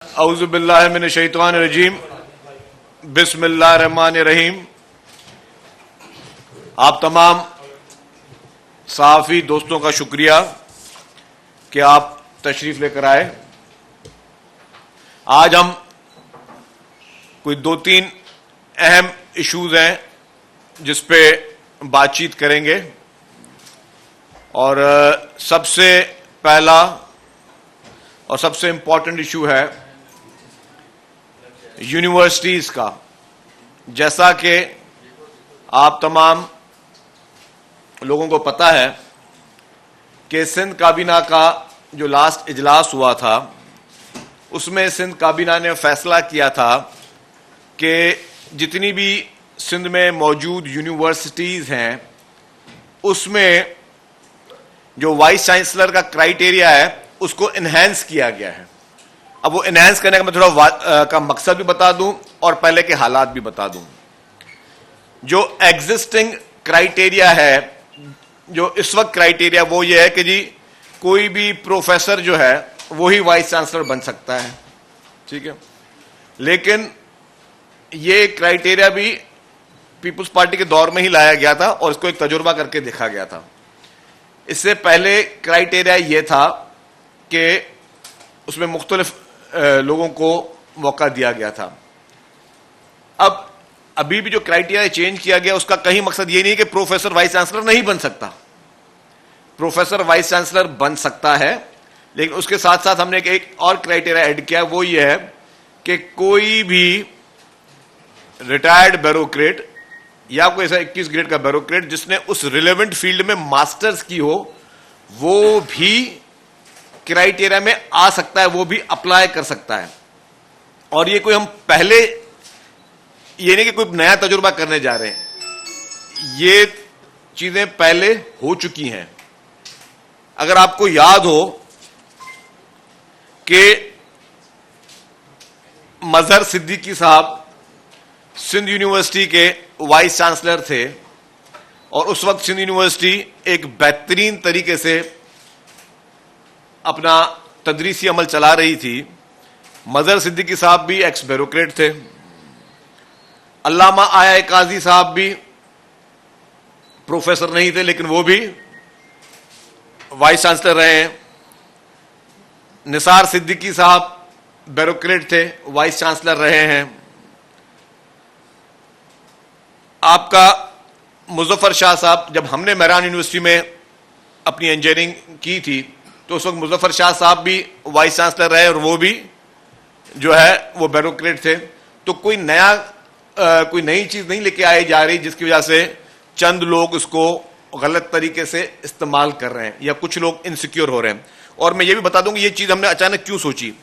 औज़ुबिल्लाहिमिनश्शैतानिर्रजीम बिस्मिल्लाहिर्रहमानिर्रहीम। आप तमाम सहाफ़ी दोस्तों का शुक्रिया कि आप तशरीफ़ लेकर आए। आज हम कोई दो तीन अहम इश्यूज़ हैं जिस पे बातचीत करेंगे और सबसे पहला और सबसे इम्पॉर्टेंट इशू है यूनिवर्सिटीज़ का। जैसा कि आप तमाम लोगों को पता है कि सिंध काबीना का जो लास्ट इजलास हुआ था उसमें सिंध काबीना ने फैसला किया था कि जितनी भी सिंध में मौजूद यूनिवर्सिटीज़ हैं उसमें जो वाइस चांसलर का क्राइटेरिया है उसको इन्हेंस किया गया है। अब वो इन्हेंस करने का मैं थोड़ा का मकसद भी बता दूं और पहले के हालात भी बता दूं। जो एग्जिस्टिंग क्राइटेरिया है, जो इस वक्त क्राइटेरिया वो ये है कि जी कोई भी प्रोफेसर जो है वो ही वाइस चांसलर बन सकता है, ठीक है। लेकिन ये क्राइटेरिया भी पीपुल्स पार्टी के दौर में ही लाया गया था और इसको एक तजुर्बा करके देखा गया था। इससे पहले क्राइटेरिया ये था कि उसमें मुख्तलिफ लोगों को मौका दिया गया था। अब अभी भी जो क्राइटेरिया चेंज किया गया उसका कहीं मकसद ये नहीं है कि प्रोफेसर वाइस चांसलर नहीं बन सकता। प्रोफेसर वाइस चांसलर बन सकता है, लेकिन उसके साथ साथ हमने एक और क्राइटेरिया ऐड किया, वो ये है कि कोई भी रिटायर्ड ब्यूरोक्रेट या कोई ऐसा 21 ग्रेड का ब्यूरोक्रेट जिसने उस रिलेवेंट फील्ड में मास्टर्स की हो वो भी क्राइटेरिया में आ सकता है, वो भी अप्लाई कर सकता है। और ये कोई हम पहले ये नहीं कि कोई नया तजुर्बा करने जा रहे हैं, ये चीजें पहले हो चुकी हैं। अगर आपको याद हो कि मजहर सिद्दीकी साहब सिंध यूनिवर्सिटी के वाइस चांसलर थे और उस वक्त सिंध यूनिवर्सिटी एक बेहतरीन तरीके से अपना तदरीसी अमल चला रही थी। मजहर सिद्दीकी साहब भी एक्स ब्यूरोक्रेट थे। अल्लामा आया काजी साहब भी प्रोफेसर नहीं थे, लेकिन वो भी वाइस चांसलर रहे हैं। निसार सिद्दीकी साहब ब्यूरोक्रेट थे, वाइस चांसलर रहे हैं। आपका मुजफ्फर शाह साहब, जब हमने मेहरान यूनिवर्सिटी में अपनी इंजीनियरिंग की थी तो उस वक्त मुजफ्फर शाह साहब भी वाइस चांसलर रहे और वो भी जो है वो ब्यूरोक्रेट थे। तो कोई नई चीज नहीं लेके आई जा रही जिसकी वजह से चंद लोग उसको गलत तरीके से इस्तेमाल कर रहे हैं या कुछ लोग इनसिक्योर हो रहे हैं। और मैं ये भी बता दूंगा ये चीज हमने अचानक क्यों सोची।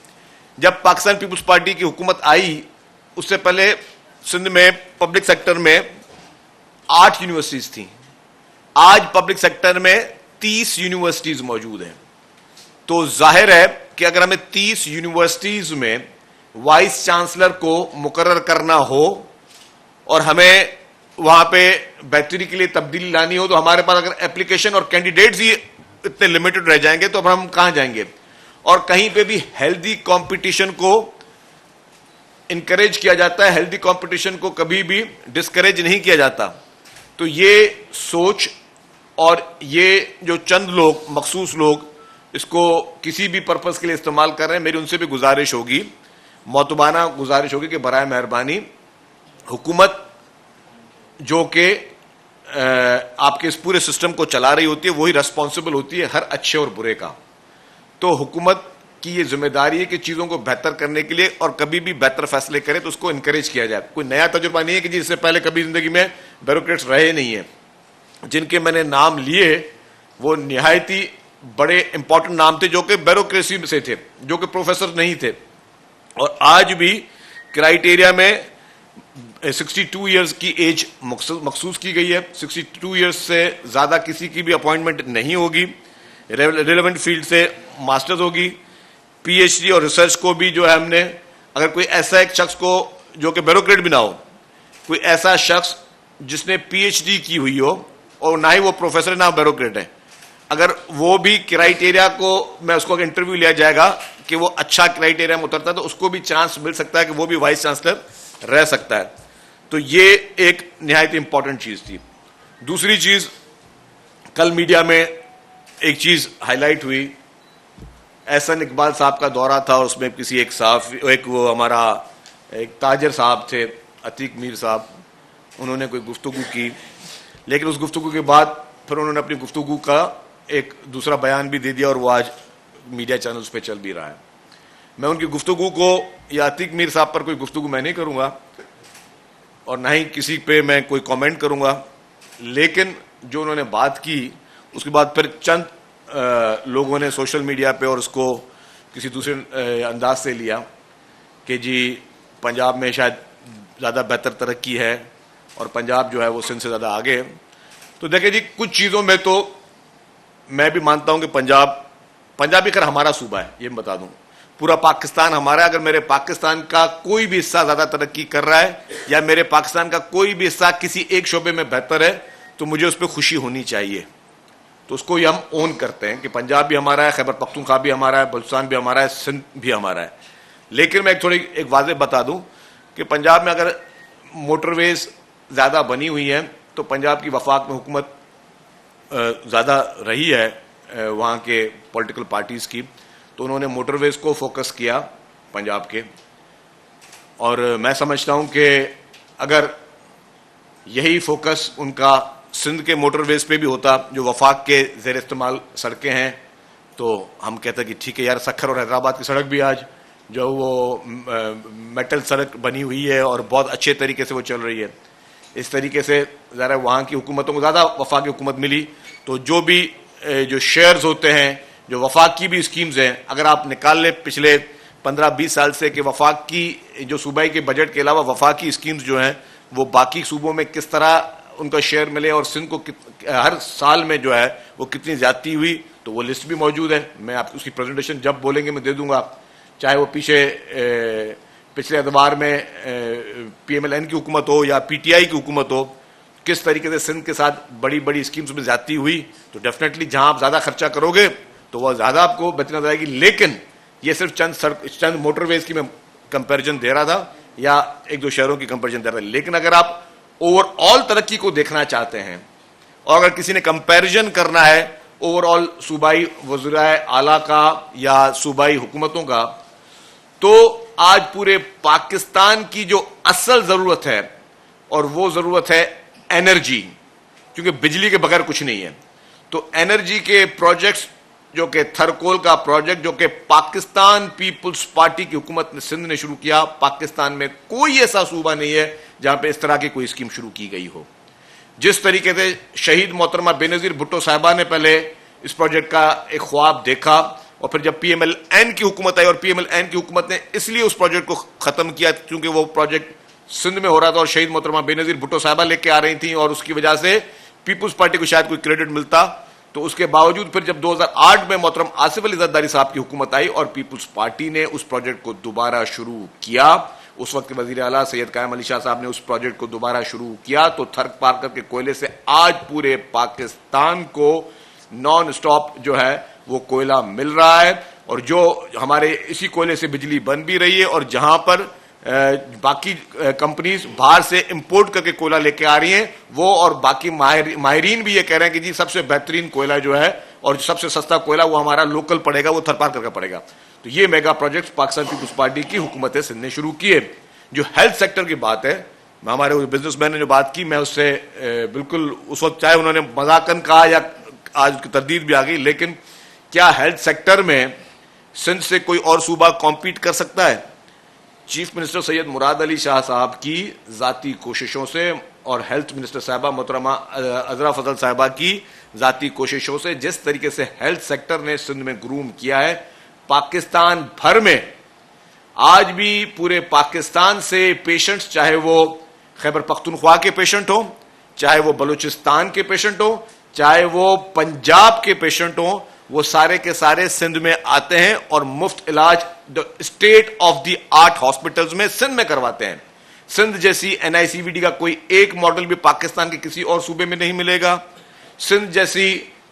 जब पाकिस्तान पीपुल्स पार्टी की हुकूमत आई उससे पहले सिंध में पब्लिक सेक्टर में 8 यूनिवर्सिटीज थी। आज पब्लिक सेक्टर में 30 यूनिवर्सिटीज मौजूद हैं। तो जाहिर है कि अगर हमें 30 यूनिवर्सिटीज में वाइस चांसलर को मुकर्रर करना हो और हमें वहां पे बेहतरी के लिए तब्दीली लानी हो तो हमारे पास अगर एप्लीकेशन और कैंडिडेट्स ही इतने लिमिटेड रह जाएंगे तो अब हम कहां जाएंगे। और कहीं पे भी हेल्दी कंपटीशन को इंकरेज किया जाता है, हेल्दी कंपटीशन को कभी भी डिस्करेज नहीं किया जाता। तो ये सोच और ये जो चंद लोग मखसूस लोग इसको किसी भी पर्पस के लिए इस्तेमाल कर रहे हैं, मेरी उनसे भी गुजारिश होगी, मौतबाना गुजारिश होगी कि बराए मेहरबानी हुकूमत जो कि आपके इस पूरे सिस्टम को चला रही होती है वही रिस्पॉन्सिबल होती है हर अच्छे और बुरे का। तो हुकूमत की ये जिम्मेदारी है कि चीजों को बेहतर करने के लिए और कभी भी बेहतर फैसले करे तो उसको इंकरेज किया जाए। कोई नया तजुर्बा नहीं है कि जिससे पहले कभी जिंदगी में ब्यूरोक्रेट्स रहे नहीं है। जिनके मैंने नाम लिए वो निहायती बड़े इंपॉर्टेंट नाम थे जो कि ब्यूरोक्रेसी से थे, जो कि प्रोफेसर नहीं थे। और आज भी क्राइटेरिया में 62 इयर्स की एज मखसूस की गई है। 62 इयर्स से ज्यादा किसी की भी अपॉइंटमेंट नहीं होगी। रिलेवेंट फील्ड से मास्टर्स होगी। पीएचडी और रिसर्च को भी जो है हमने, अगर कोई ऐसा एक शख्स को जो कि ब्यूरोक्रेट भी ना हो, कोई ऐसा शख्स जिसने पीएचडी की हुई हो और ना ही वो प्रोफेसर ना ब्यूरोक्रेट है, अगर वो भी क्राइटेरिया को मैं उसको अगर इंटरव्यू लिया जाएगा कि वो अच्छा क्राइटेरिया में उतरता है तो उसको भी चांस मिल सकता है कि वो भी वाइस चांसलर रह सकता है। तो ये एक निहायत इंपॉर्टेंट चीज थी। दूसरी चीज, कल मीडिया में एक चीज हाईलाइट हुई, एहसन इकबाल साहब का दौरा था और उसमें किसी एक वो हमारा एक ताजर साहब थे, अतीक मीर साहब, उन्होंने कोई गुफ्तगू की, लेकिन उस गुफ्तगू के बाद फिर उन्होंने अपनी गुफ्तगू का एक दूसरा बयान भी दे दिया और वो आज मीडिया चैनल्स पे चल भी रहा है। मैं उनकी गुफ्तगू को या अतीक मीर साहब पर कोई गुफ्तगू मैं नहीं करूंगा और ना ही किसी पे मैं कोई कमेंट करूंगा, लेकिन जो उन्होंने बात की उसके बाद फिर चंद लोगों ने सोशल मीडिया पे और उसको किसी दूसरे अंदाज से लिया कि जी पंजाब में शायद ज़्यादा बेहतर तरक्की है और पंजाब जो है वो सिंध से ज़्यादा आगे है। तो देखिए जी, कुछ चीज़ों में तो मैं भी मानता हूं कि पंजाब भी खैर हमारा सूबा है, ये मैं बता दूं, पूरा पाकिस्तान हमारा है। अगर मेरे पाकिस्तान का कोई भी हिस्सा ज्यादा तरक्की कर रहा है या मेरे पाकिस्तान का कोई भी हिस्सा किसी एक शोबे में बेहतर है तो मुझे उस पर खुशी होनी चाहिए। तो उसको हम ओन करते हैं कि पंजाब भी हमारा है, खैबर पख्तूनख्वा भी हमारा है, बलूचिस्तान भी हमारा है, सिंध भी हमारा है। लेकिन मैं एक वाज़ेह बता दूं कि पंजाब में अगर मोटरवेज ज्यादा बनी हुई है तो पंजाब की वफाक में हुकूमत ज्यादा रही है वहां के पॉलिटिकल पार्टीज की, तो उन्होंने मोटरवेज को फोकस किया पंजाब के। और मैं समझता हूं कि अगर यही फोकस उनका सिंध के मोटरवेज पे भी होता जो वफाक के ज़ेर इस्तेमाल सड़कें हैं, तो हम कहते हैं कि ठीक है यार, सखर और हैदराबाद की सड़क भी आज जो वो मेटल सड़क बनी हुई है और बहुत अच्छे तरीके से वो चल रही है। इस तरीके से ज़रा वहाँ की हुकूमतों को ज़्यादा वफाक हुकूमत मिली, तो जो भी जो शेयर्स होते हैं, जो वफाक की भी स्कीम्स हैं, अगर आप निकाल ले पिछले 15-20 साल से कि वफाक की जो सूबाई के बजट के अलावा वफाक की स्कीम्स जो हैं वो बाकी सूबों में किस तरह उनका शेयर मिले और सिंध को हर साल में जो है वो कितनी ज्यादती हुई, तो वो लिस्ट भी मौजूद है। मैं आपको उसकी प्रेजेंटेशन जब बोलेंगे मैं दे दूंगा, चाहे वो पिछले अदवार में PMLN की हुकूमत हो या PTI की हुकूमत हो, किस तरीके से सिंध के साथ बड़ी बड़ी स्कीम्स में ज्यादती हुई। तो डेफिनेटली जहां आप ज्यादा खर्चा करोगे तो वह ज्यादा आपको बेहतर नजर आएगी। लेकिन ये सिर्फ चंद मोटरवेज की मैं कंपैरिजन दे रहा था या एक दो शहरों की कंपैरिजन दे रहा था। लेकिन अगर आप ओवरऑल तरक्की को देखना चाहते हैं और अगर किसी ने कंपैरिजन करना है ओवरऑल सूबाई वज़ीराए आला का या सूबाई हुकूमतों का, तो आज पूरे पाकिस्तान की जो असल जरूरत है और वो जरूरत है एनर्जी, क्योंकि बिजली के बगैर कुछ नहीं है। तो एनर्जी के प्रोजेक्ट्स जो कि थरकोल का प्रोजेक्ट जो कि पाकिस्तान पीपुल्स पार्टी की हुकूमत ने सिंध ने शुरू किया, पाकिस्तान में कोई ऐसा सूबा नहीं है जहां पे इस तरह की कोई स्कीम शुरू की गई हो। जिस तरीके से शहीद मोहतरमा बेनजीर भुट्टो साहिबा ने पहले इस प्रोजेक्ट का एक ख्वाब देखा और फिर जब PMLN की हुकूमत आई और PMLN की हुकूमत ने इसलिए उस प्रोजेक्ट को खत्म किया क्योंकि वो प्रोजेक्ट सिंध में हो रहा था और शहीद मोहतरमा बेनजीर भुट्टो साहिबा लेके आ रही थी और उसकी वजह से पीपुल्स पार्टी को शायद कोई क्रेडिट मिलता। तो उसके बावजूद फिर जब 2008 में मोहतरम आसिफ अली जरदारी साहब की हुकूमत आई और पीपुल्स पार्टी ने उस प्रोजेक्ट को दोबारा शुरू किया, उस वक्त के वजीर आला सैयद कायम अली शाह साहब ने उस प्रोजेक्ट को दोबारा शुरू किया, तो थर्क पार्कर के कोयले से आज पूरे पाकिस्तान को नॉन स्टॉप जो है वो कोयला मिल रहा है और जो हमारे इसी कोयले से बिजली बन भी रही है। और जहां पर बाकी कंपनीज बाहर से इंपोर्ट करके कोयला लेके आ रही हैं, वो और बाकी माहिरीन भी ये कह रहे हैं कि जी सबसे बेहतरीन कोयला जो है और सबसे सस्ता कोयला वो हमारा लोकल पड़ेगा, वो थरपारकर का पड़ेगा। तो ये mega project Pakistan people's party की हुकूमत सिंध ने शुरू किए। जो हेल्थ सेक्टर की बात है, हमारे बिजनेसमैन ने जो बात की, मैं उससे बिल्कुल उस वक्त चाहे उन्होंने मजाकन कहा या आज उसकी तरदीद भी आ गई, लेकिन क्या हेल्थ सेक्टर में सिंध से कोई और सूबा कॉम्पीट कर सकता है? चीफ मिनिस्टर सैयद मुराद अली शाह साहब की जाती कोशिशों से और हेल्थ मिनिस्टर साहिबा मोहतरमा अजरा फजल साहिबा की जाती कोशिशों से जिस तरीके से हेल्थ सेक्टर ने सिंध में ग्रूम किया है, पाकिस्तान भर में आज भी पूरे पाकिस्तान से पेशेंट्स, चाहे वो खैबर पख्तूनख्वा के पेशेंट हो, चाहे वो बलूचिस्तान के पेशेंट हो, चाहे वो पंजाब के पेशेंट हो, वो सारे के सारे सिंध में आते हैं और मुफ्त इलाज state of the art hospitals में सिंध में करवाते हैं। सिंध जैसी NICVD का कोई एक मॉडल भी पाकिस्तान के किसी और सूबे में नहीं मिलेगा। सिंध जैसी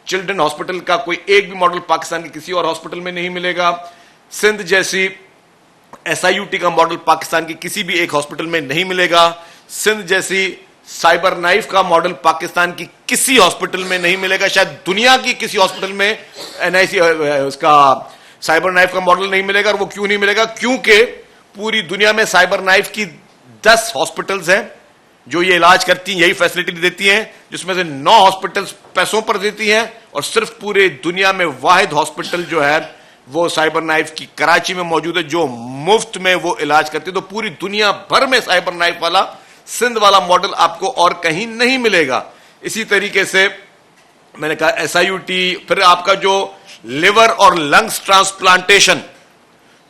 चिल्ड्रन हॉस्पिटल का कोई एक भी मॉडल पाकिस्तान के किसी और हॉस्पिटल में नहीं मिलेगा। सिंध जैसी SIUT का मॉडल पाकिस्तान की किसी भी एक हॉस्पिटल में नहीं मिलेगा। सिंध जैसी साइबर नाइफ का मॉडल पाकिस्तान की किसी हॉस्पिटल में नहीं मिलेगा। शायद दुनिया की किसी हॉस्पिटल में NIC उसका साइबर नाइफ का मॉडल नहीं मिलेगा। और वो क्यों नहीं मिलेगा? क्योंकि पूरी दुनिया में साइबर नाइफ की 10 हॉस्पिटल्स हैं जो ये इलाज करती हैं, यही फैसिलिटी देती हैं, जिसमें से 9 हॉस्पिटल्स पैसों पर देती हैं और सिर्फ पूरे दुनिया में वाहिद हॉस्पिटल जो है वो साइबर नाइफ की कराची में मौजूद है जो मुफ्त में वो इलाज करती है। तो पूरी दुनिया भर में साइबर नाइफ वाला सिंध वाला मॉडल आपको और कहीं नहीं मिलेगा। इसी तरीके से मैंने कहा SIUT, फिर आपका जो लिवर और लंग्स ट्रांसप्लांटेशन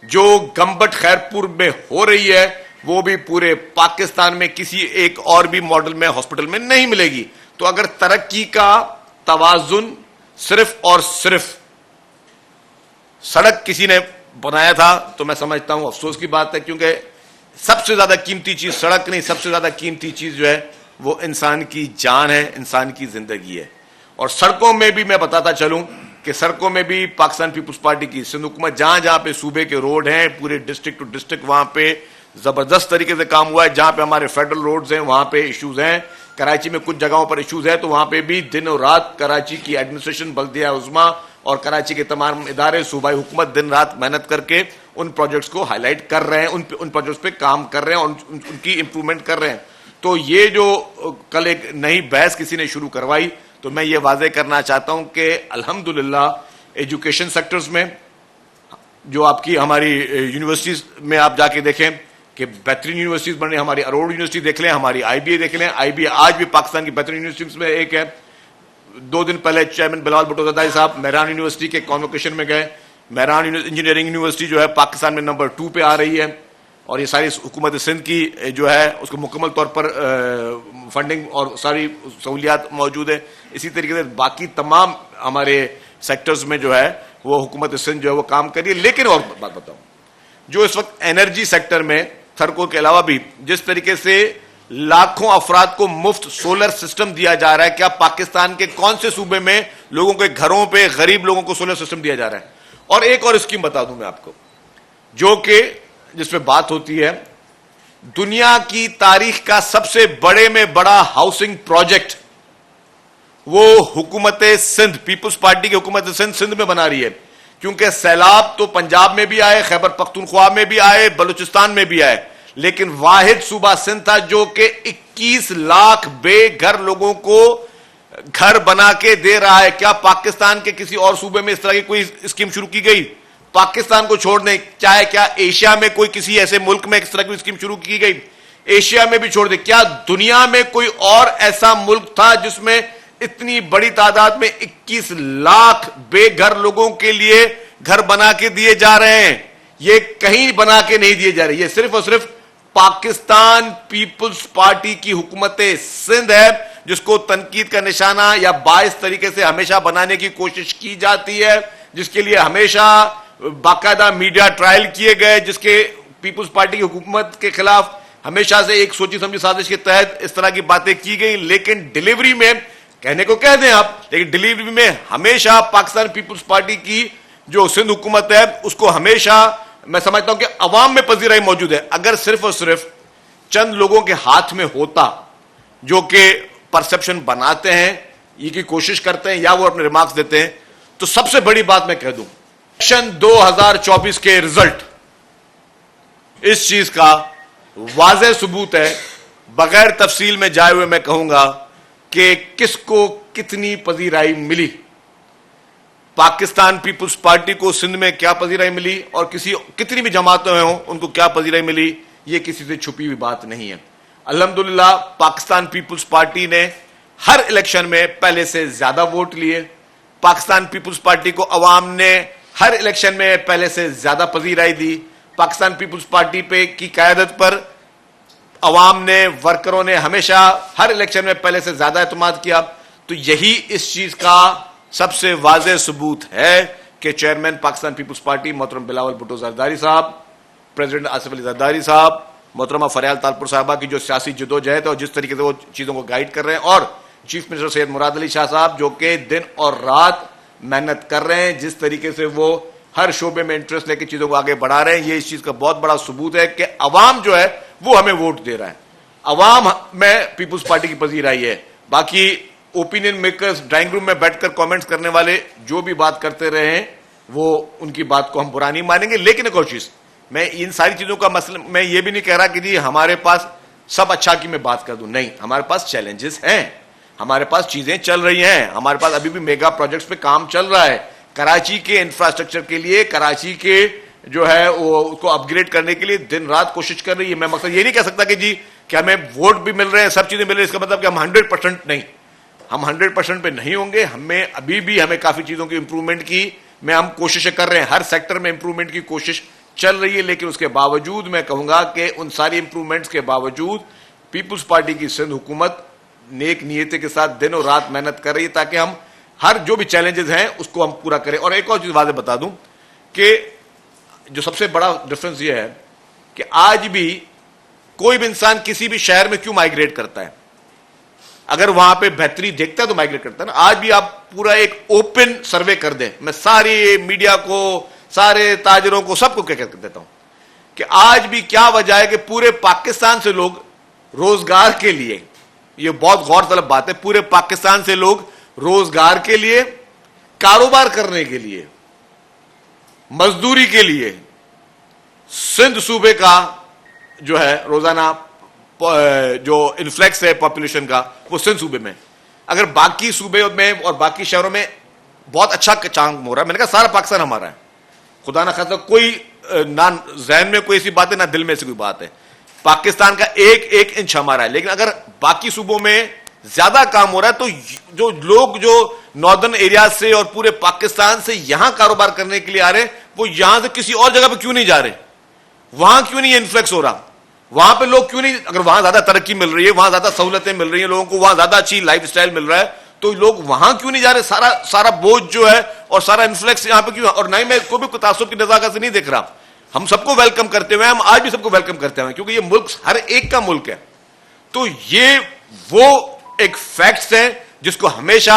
जो गंबट खैरपुर में हो रही है वो भी पूरे पाकिस्तान में किसी एक और भी मॉडल में हॉस्पिटल में नहीं मिलेगी। तो अगर तरक्की का तवाजुन सिर्फ और सिर्फ सड़क किसी ने बनाया था तो मैं समझता हूं अफसोस की बात है, क्योंकि सबसे ज्यादा कीमती चीज सड़क नहीं, सबसे ज्यादा कीमती चीज जो है वो इंसान की जान है, इंसान की जिंदगी है। और सड़कों में भी मैं बताता चलूं कि सड़कों में भी पाकिस्तान पीपुल्स पार्टी की सिंध हुकूमत जहां जहां पे सूबे के रोड हैं, पूरे डिस्ट्रिक्ट टू डिस्ट्रिक्ट वहां पे जबरदस्त तरीके से काम हुआ है। जहां पे हमारे फेडरल रोड्स हैं वहां पे इश्यूज हैं, कराची में कुछ जगहों पर इश्यूज है, तो वहां पे भी दिन और रात कराची की एडमिनिस्ट्रेशन, बल्दिया उज़्मा और कराची के तमाम इदारे, सूबाई हुकूमत दिन रात मेहनत करके उन प्रोजेक्ट्स को हाईलाइट कर रहे हैं, उन प्रोजेक्ट्स पे काम कर रहे हैं और उनकी इंप्रूवमेंट कर रहे हैं। तो ये जो कल एक नई बहस किसी ने शुरू करवाई, तो मैं ये वाजे करना चाहता हूं कि अल्हम्दुलिल्लाह एजुकेशन सेक्टर्स में जो आपकी हमारी यूनिवर्सिटीज में आप जाके देखें कि बेहतरीन यूनिवर्सिटीज बन रही, हमारी अरोड़ यूनिवर्सिटी देख लें, हमारी IBA देख लें। IBA आज भी पाकिस्तान की बेहतरीन यूनिवर्सिटीज में एक है। 2 दिन पहले चेयरमैन बिलावल भुट्टो ज़रदारी साहब मेहरान यूनिवर्सिटी के कॉन्वोकेशन में गए। मेहरान इंजीनियरिंग यूनिवर्सिटी जो है पाकिस्तान में नंबर 2 पे आ रही है और ये सारी हुकूमत सिंध की जो है उसको मुकम्मल तौर पर फंडिंग और सारी सहूलियात मौजूद है। इसी तरीके से बाकी तमाम हमारे सेक्टर्स में जो है वो हुकूमत सिंध जो है वो काम कर रही है। लेकिन और बात बताऊं, जो इस वक्त एनर्जी सेक्टर में थरको के अलावा भी जिस तरीके से लाखों अफराद को मुफ्त सोलर सिस्टम दिया जा रहा है, क्या पाकिस्तान के कौन से सूबे में लोगों के घरों पे गरीब लोगों को सोलर सिस्टम दिया जा रहा है? और एक और स्कीम बता दूं मैं आपको, जो कि जिसमें बात होती है, दुनिया की तारीख का सबसे बड़े में बड़ा हाउसिंग प्रोजेक्ट वो हुकूमत सिंध, पीपुल्स पार्टी की हुकूमत सिंध में बना रही है। क्योंकि सैलाब तो पंजाब में भी आए, खैबर पख्तूनख्वा में भी आए, बलूचिस्तान में भी आए, लेकिन वाहिद सूबा सिंध था जो कि 21 लाख बेघर लोगों को घर बना के दे रहा है। क्या पाकिस्तान के किसी और सूबे में इस तरह की कोई स्कीम शुरू की गई? पाकिस्तान को छोड़ दें, चाहे क्या एशिया में कोई किसी ऐसे मुल्क में इस तरह की स्कीम शुरू की गई? एशिया में भी छोड़ दें, क्या दुनिया में कोई और ऐसा मुल्क था जिसमें इतनी बड़ी तादाद में 21 लाख बेघर लोगों के लिए घर बना के दिए जा रहे हैं? ये कहीं बना के नहीं दिए जा रहे, ये सिर्फ और सिर्फ पाकिस्तान पीपुल्स पार्टी की हुकूमत सिंध है, जिसको तनकीद का निशाना या बाइस तरीके से हमेशा बनाने की कोशिश की जाती है, जिसके लिए हमेशा बाकायदा मीडिया ट्रायल किए गए, जिसके पीपुल्स पार्टी की हुकूमत के खिलाफ हमेशा से एक सोची समझी साजिश के तहत इस तरह की बातें की गई। लेकिन डिलीवरी में, कहने को कह दें आप, लेकिन डिलीवरी में हमेशा पाकिस्तान पीपुल्स पार्टी की जो सिंध हुकूमत है उसको हमेशा मैं समझता हूं कि अवाम में पजीराई मौजूद है। अगर सिर्फ और सिर्फ चंद लोगों के हाथ में होता जो कि परसेप्शन बनाते हैं, ये की कोशिश करते हैं या वो अपने रिमार्क्स देते हैं, तो सबसे बड़ी बात मैं कह दूं, इलेक्शन 2024 के रिजल्ट इस चीज का वाज़ेह सबूत है। बगैर तफसील में जाए हुए मैं कहूंगा कि किसको कितनी पजीराई मिली, पाकिस्तान पीपुल्स पार्टी को सिंध में क्या पजीराई मिली और कितनी भी जमातें हों उनको क्या पजीराई मिली, ये किसी से छुपी हुई बात नहीं है। अल्हम्दुलिल्लाह पाकिस्तान पीपुल्स पार्टी ने हर इलेक्शन में पहले से ज्यादा वोट लिए। पाकिस्तान पीपुल्स पार्टी को अवाम ने हर इलेक्शन में पहले से ज्यादा पजीराई दी। पाकिस्तान पीपुल्स पार्टी पे की क़यादत पर अवाम ने, वर्करों ने हमेशा हर इलेक्शन में पहले से ज्यादा एतमाद किया। तो यही इस चीज का सबसे वाज़ेह सबूत है कि चेयरमैन पाकिस्तान पीपुल्स पार्टी मोहतरम बिलावल भुट्टो ज़रदारी साहब, प्रेसिडेंट आसिफ अली ज़रदारी साहब, मोहतरमा फरियाल तालपुर साहबा की जो सियासी जदोजहद है और जिस तरीके से वो चीजों को गाइड कर रहे हैं, और चीफ मिनिस्टर सैयद मुराद अली शाह साहब जो कि दिन और रात मेहनत कर रहे हैं, जिस तरीके से वो हर शोबे में इंटरेस्ट लेके चीजों को आगे बढ़ा रहे हैं। ये इस चीज का बहुत बड़ा सबूत है कि अवाम जो है वो हमें वोट दे रहा है, अवाम में पीपुल्स पार्टी की पजीर आई है। बाकी ओपिनियन मेकर्स, ड्राइंग रूम में बैठकर कमेंट्स करने वाले जो भी बात करते रहे हैं, वो उनकी बात को हम बुरा नहीं मानेंगे। लेकिन एक और चीज, मैं इन सारी चीजों का मसला, मैं ये भी नहीं कह रहा कि जी हमारे पास सब अच्छा की मैं बात कर दूं, नहीं, हमारे पास चैलेंजेस हैं, हमारे पास चीजें चल रही हैं, हमारे पास अभी भी मेगा प्रोजेक्ट्स पे काम चल रहा है। कराची के इंफ्रास्ट्रक्चर के लिए, कराची के जो है वो उसको अपग्रेड करने के लिए दिन रात कोशिश कर रही है। मैं मकसद ये नहीं कह सकता कि जी कि हमें वोट भी मिल रहे हैं, सब चीजें मिल रही है, इसका मतलब कि हम 100% नहीं, हम 100% पे नहीं होंगे। हमें अभी भी हमें काफी चीजों की इंप्रूवमेंट की हम कोशिशें कर रहे हैं, हर सेक्टर में इंप्रूवमेंट की कोशिश चल रही है। लेकिन उसके बावजूद मैं कहूंगा कि उन सारी इंप्रूवमेंट्स के बावजूद पीपुल्स पार्टी की सिंध हुकूमत नेक नियत के साथ दिनों रात मेहनत कर रही है ताकि हम हर जो भी चैलेंजेस हैं उसको हम पूरा करें। और एक और चीज वादे बता दूं कि जो सबसे बड़ा डिफरेंस ये है कि आज भी कोई भी इंसान किसी भी शहर में क्यों माइग्रेट करता है, अगर वहां पे बेहतरी देखता है तो माइग्रेट करता है ना। आज भी आप पूरा एक ओपन सर्वे कर दें, मैं सारी मीडिया को, सारे ताजरों को, सबको क्या कर देता हूं कि आज भी क्या वजह है कि पूरे पाकिस्तान से लोग रोजगार के लिए, ये बहुत गौरतलब बात है, पूरे पाकिस्तान से लोग रोजगार के लिए, कारोबार करने के लिए, मजदूरी के लिए सिंध सूबे का जो है रोजाना जो इन्फ्लेक्स है पॉपुलेशन का वो सिंध सूबे में, अगर बाकी सूबे में और बाकी शहरों में बहुत अच्छा काम हो रहा है, मैंने कहा सारा पाकिस्तान हमारा है, खुदा ना खासा कोई ना जहन में कोई ऐसी बात है ना दिल में ऐसी कोई बात है, पाकिस्तान का एक एक इंच हमारा है। लेकिन अगर बाकी सूबों में ज्यादा काम हो रहा है तो जो लोग जो नॉर्दर्न एरिया से और पूरे पाकिस्तान से यहां कारोबार करने के लिए आ रहे हैं, वो यहां से किसी और जगह पे क्यों नहीं जा रहे, वहां क्यों नहीं इन्फ्लेक्स हो रहा, वहां पे लोग क्यों नहीं, अगर वहां ज्यादा तरक्की मिल रही है, वहां ज्यादा सहूलतें मिल रही है, लोगों को वहां ज्यादा अच्छी लाइफस्टाइल मिल रहा है, तो लोग वहां क्यों नहीं जा रहे। सारा बोझ जो है और सारा इन्फ्लेक्स यहां पे क्यों। और नहीं, मैं कोई भी तासुब की नजाकत से नहीं देख रहा, हम सबको वेलकम करते हुए, हम आज भी सबको वेलकम करते हैं क्योंकि ये मुल्क हर एक का मुल्क है। तो ये वो एक फैक्ट्स है जिसको हमेशा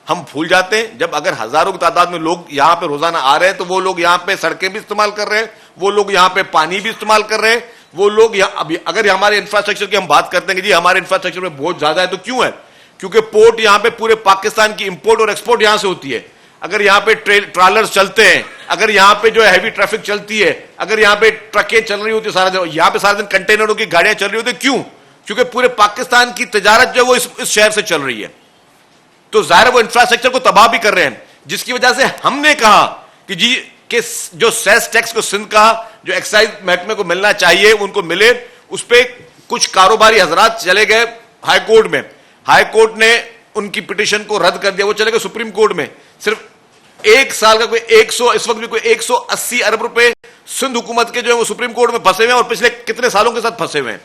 हम भूल जाते हैं। जब अगर हजारों की तादाद में लोग यहां पे रोजाना आ रहे हैं तो वो लोग यहां पे सड़कें भी इस्तेमाल कर रहे हैं, वो लोग यहां पे पानी भी इस्तेमाल कर रहे हैं, वो लोग अभी अगर हमारे इंफ्रास्ट्रक्चर की हम बात करते हैं कि जी हमारे इंफ्रास्ट्रक्चर में बहुत ज्यादा है, तो क्यों है, क्योंकि पोर्ट यहां पे पूरे पाकिस्तान की इंपोर्ट और एक्सपोर्ट यहां से होती है। अगर यहां पे ट्रॉलर्स चलते हैं, अगर यहां पे जो है हैवी ट्रैफिक चलती है, अगर यहां पे ट्रकें चल रही होती है सारा दिन, यहां पे सारा दिन कंटेनरों की गाड़ियां चल रही होती है, क्यों, क्योंकि पूरे पाकिस्तान की तजारत जो है वो इस शहर से चल रही है। तो जाहिर वो इंफ्रास्ट्रक्चर को तबाह भी कर रहे हैं, जिसकी वजह से हमने कहा कि जी कि जो सेस टैक्स को सिंध का जो एक्साइज महकमे को मिलना चाहिए उनको मिले। उस पर कुछ कारोबारी हजरात चले गए हाई कोर्ट में, हाई कोर्ट ने उनकी पिटीशन को रद्द कर दिया, वो चले गए सुप्रीम कोर्ट में। सिर्फ एक साल का कोई 100, इस वक्त भी कोई 180 अरब रुपए सिंध हुकूमत के जो है वो सुप्रीम कोर्ट में फंसे हुए हैं और पिछले कितने सालों के साथ फंसे हुए हैं।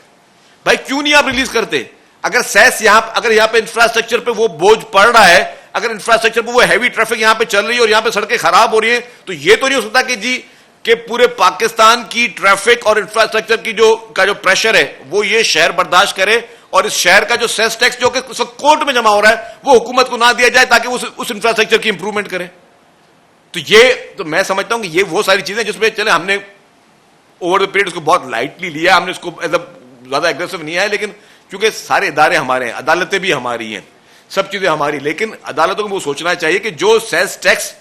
भाई क्यों नहीं आप रिलीज करते, अगर सेस अगर यहां पे इंफ्रास्ट्रक्चर पे वो बोझ पड़ रहा है, अगर इंफ्रास्ट्रक्चर पे वो हैवी ट्रैफिक यहां पे चल रही है और यहां पे सड़कें खराब हो रही है, तो ये तो नहीं हो सकता कि जी कि पूरे पाकिस्तान की ट्रैफिक और इंफ्रास्ट्रक्चर की जो प्रेशर है वो ये शहर बर्दाश्त करे और इस शहर का जो सेस टैक्स जो कि कोर्ट में जमा हो रहा है वो हुकूमत को ना दिया जाए ताकि उस इंफ्रास्ट्रक्चर की इंप्रूवमेंट करे। तो ये तो मैं समझता हूं कि ये वो सारी चीजें जिसमें चले हमने ओवर द पीरियड उसको बहुत लाइटली लिया, हमने उसको ज्यादा एग्रेसिव नहीं आया, लेकिन क्योंकि सारे इदारे हमारे हैं, अदालतें भी हमारी हैं, सब चीजें हमारी, लेकिन अदालतों को वो सोचना चाहिए कि जो सेस टैक्स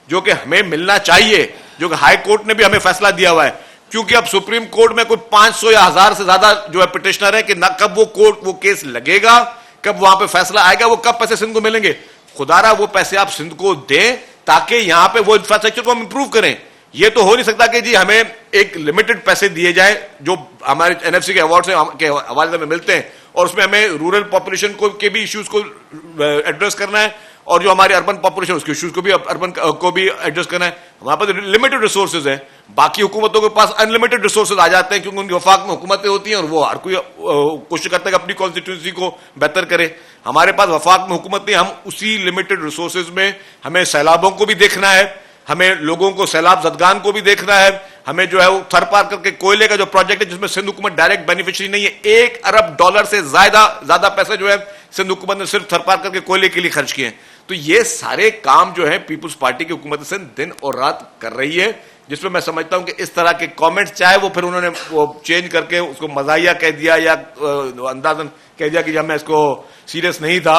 जो कि हमें मिलना चाहिए, जो कि हाई कोर्ट ने भी हमें फैसला दिया हुआ है, क्योंकि अब सुप्रीम कोर्ट में कोई 500 या 1000 से ज्यादा जो है पिटिशनर है कि ना कब वो केस लगेगा, कब वहां पे फैसला आएगा, वो कब पैसे सिंध को मिलेंगे। खुदारा वो पैसे आप सिंध को दें ताकि यहां पे वो इंफ्रास्ट्रक्चर को हम इंप्रूव करें। ये तो हो नहीं सकता कि जी हमें एक लिमिटेड पैसे दिए जाए जो हमारे एनएफसी के अवार्ड के हवाले में मिलते हैं और उसमें हमें रूरल पॉपुलेशन को के भी इश्यूज को एड्रेस करना है और जो हमारी अर्बन पॉपुलेशन उसके इश्यूज को भी अर्बन को भी एड्रेस करना है। हमारे पास लिमिटेड रिसोर्सेज है, बाकी हुकूमतों के पास अनलिमिटेड रिसोर्सेज आ जाते हैं क्योंकि उनकी वफाक में हुकूमतें होती हैं और वो हर कोई कोशिश करता है कि अपनी कॉन्स्टिट्यूंसी को बेहतर करे। हमारे पास वफाक में हुकूमत नहीं, हम उसी लिमिटेड रिसोर्सेज में हमें सैलाबों को भी देखना है, हमें लोगों को सैलाब जदगान को भी देखना है, हमें जो है वो थर पार करके कोयले का जो प्रोजेक्ट है जिसमें सिंध हुकूमत डायरेक्ट बेनिफिशियरी नहीं है, $1 अरब से ज्यादा पैसे जो है सिंध हुकूमत ने सिर्फ थर पार करके कोयले के लिए खर्च किए हैं। तो ये सारे काम जो है पीपुल्स पार्टी की हुकूमत सिंध दिन और रात कर रही है, जिसमें मैं समझता हूं कि इस तरह के कमेंट्स, चाहे वो फिर उन्होंने वो चेंज करके उसको मजाहिया कह दिया या अंदाजन कह दिया कि जब मैं इसको सीरियस नहीं था,